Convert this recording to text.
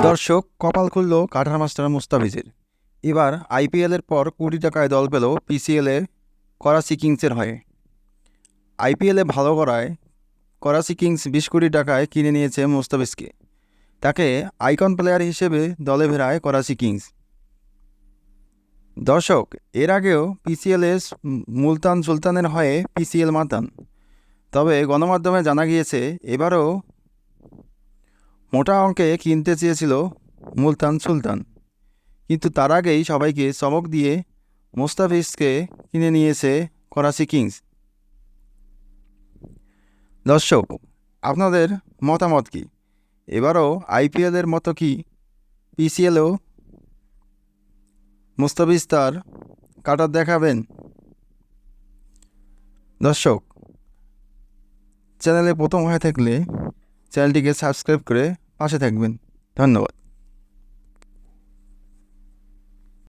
দর্শক, কপাল খুলল কাটার মাস্টার মুস্তাফিজের। এবার আইপিএলের পর কোটি টাকায় দল পেল পিসিএলে করাচি কিংসের হয়ে। আইপিএলে ভালো করায় করাচি কিংস 20 কোটি টাকায় কিনে নিয়েছে মুস্তাফিজকে। তাকে আইকন প্লেয়ার হিসেবে দলে ফেরায় করাচি কিংস। দর্শক, এর আগেও পিসিএলে মুলতান সুলতানের হয়ে পিসিএল মাতান। তবে গণমাধ্যমে জানা গিয়েছে এবারও মোটা অঙ্কে কিনতে চেয়েছিল মুলতান সুলতান, কিন্তু তার আগেই সবাইকে চমক দিয়ে মুস্তাফিজকে কিনে নিয়েছে করাচি কিংস। দর্শক, আপনাদের মতামত কি? এবারও আইপিএলের মতো কি পিসিএলেও মুস্তাফিজ তার কাটার দেখাবেন? দর্শক, চ্যানেলে প্রথম হয়ে থাকলে চ্যানেলটিকে সাবস্ক্রাইব করে পাশে থাকবেন। ধন্যবাদ।